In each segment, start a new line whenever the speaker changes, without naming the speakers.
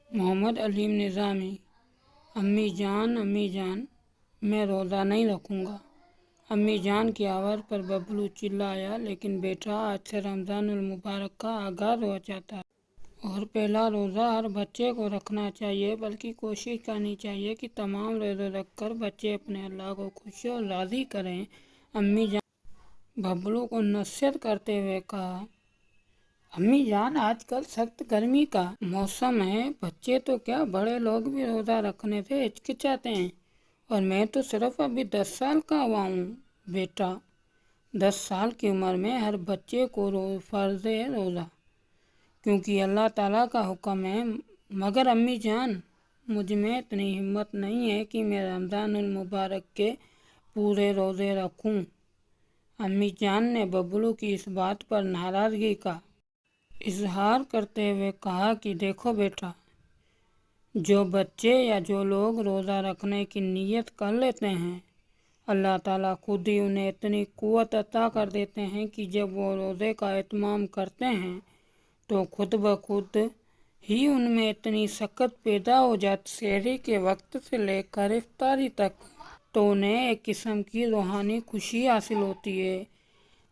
محمد علیم نظامی۔ امی جان میں روزہ نہیں رکھوں گا۔ امی جان کی آواز پر ببلو چلایا، لیکن بیٹا آج سے رمضان المبارک کا آغاز ہو جاتا ہے اور پہلا روزہ ہر بچے کو رکھنا چاہیے، بلکہ کوشش کرنی چاہیے کہ تمام روزے رکھ کر بچے اپنے اللہ کو خوش اور راضی کریں۔ امی جان ببلو کو نصیحت کرتے ہوئے کہا، امی جان آج کل سخت گرمی کا موسم ہے، بچے تو کیا بڑے لوگ بھی روزہ رکھنے سے ہچکچاتے ہیں، اور میں تو صرف ابھی 10 سال کا ہوا ہوں۔ بیٹا، 10 سال کی عمر میں ہر بچے کو فرض ہے روزہ، کیونکہ اللہ تعالیٰ کا حکم ہے، مگر امی جان مجھ میں اتنی ہمت نہیں ہے کہ میں رمضان المبارک کے پورے روزے رکھوں۔ امی جان نے ببلو کی اس بات پر ناراضگی کا اظہار کرتے ہوئے کہا کہ دیکھو بیٹا، جو بچے یا جو لوگ روزہ رکھنے کی نیت کر لیتے ہیں، اللہ تعالیٰ خود ہی انہیں اتنی قوت عطا کر دیتے ہیں کہ جب وہ روزے کا اہتمام کرتے ہیں تو خود بخود ہی ان میں اتنی سخت پیدا ہو جاتی، سحری کے وقت سے لے کر افطاری تک، تو انہیں ایک قسم کی روحانی خوشی حاصل ہوتی ہے۔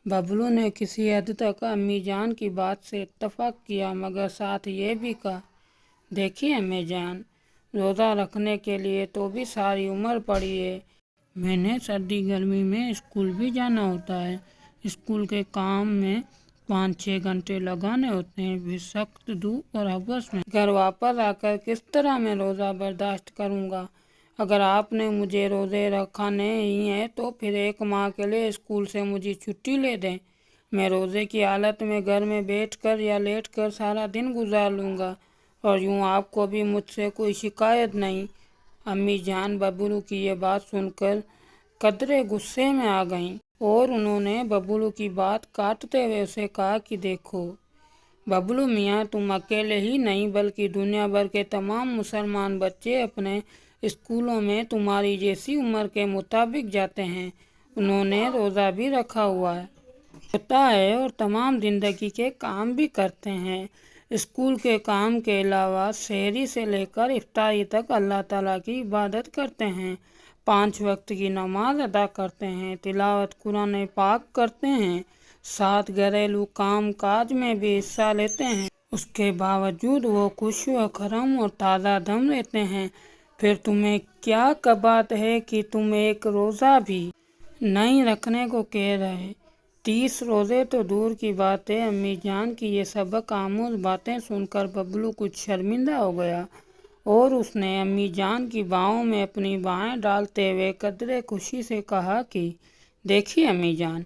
ببلو نے کسی حد تک امی جان کی بات سے اتفاق کیا، مگر ساتھ یہ بھی کہا، دیکھیے امی جان، روزہ رکھنے کے لیے تو بھی ساری عمر پڑی ہے، میں نے سردی گرمی میں اسکول بھی جانا ہوتا ہے، اسکول کے کام میں 5-6 گھنٹے لگانے ہوتے ہیں، پھر سخت دھوپ اور ہوس میں گھر واپس آ کر کس طرح میں روزہ برداشت کروں گا؟ اگر آپ نے مجھے روزے رکھانے ہی ہیں تو پھر 1 ماہ کے لیے اسکول سے مجھے چھٹی لے دیں، میں روزے کی حالت میں گھر میں بیٹھ کر یا لیٹ کر سارا دن گزار لوں گا، اور یوں آپ کو بھی مجھ سے کوئی شکایت نہیں۔ امی جان ببلو کی یہ بات سن کر قدرے غصے میں آ گئیں، اور انہوں نے ببلو کی بات کاٹتے ہوئے اسے کہا کہ دیکھو ببلو میاں، تم اکیلے ہی نہیں بلکہ دنیا بھر کے تمام مسلمان بچے اپنے اسکولوں میں تمہاری جیسی عمر کے مطابق جاتے ہیں، انہوں نے روزہ بھی رکھا ہوا ہوتا ہے اور تمام زندگی کے کام بھی کرتے ہیں، اسکول کے کام کے علاوہ سحری سے لے کر افطاری تک اللہ تعالیٰ کی عبادت کرتے ہیں، 5 وقت کی نماز ادا کرتے ہیں، تلاوت قرآن پاک کرتے ہیں، ساتھ گھریلو کام کاج میں بھی حصہ لیتے ہیں، اس کے باوجود وہ خوش و خرم اور تازہ دم رہتے ہیں، پھر تمہیں کیا بات ہے کہ تم ایک روزہ بھی نہیں رکھنے کو کہہ رہے؟ 30 روزے تو دور کی بات ہے۔ امی جان کی یہ سبق آموز باتیں سن کر ببلو کچھ شرمندہ ہو گیا، اور اس نے امی جان کی باہوں میں اپنی بائیں ڈالتے ہوئے قدرے خوشی سے کہا کہ دیکھیے امی جان،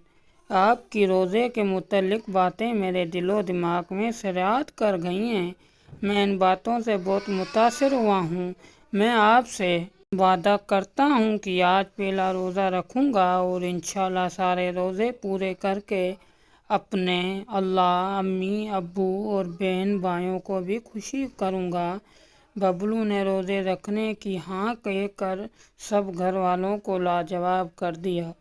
آپ کی روزے کے متعلق باتیں میرے دل و دماغ میں سرایت کر گئی ہیں، میں ان باتوں سے بہت متاثر ہوا ہوں، میں آپ سے وعدہ کرتا ہوں کہ آج پہلا روزہ رکھوں گا اور انشاءاللہ سارے روزے پورے کر کے اپنے اللہ، امی، ابو اور بہن بھائیوں کو بھی خوشی کروں گا۔ ببلو نے روزے رکھنے کی ہاں کہہ کر سب گھر والوں کو لاجواب کر دیا۔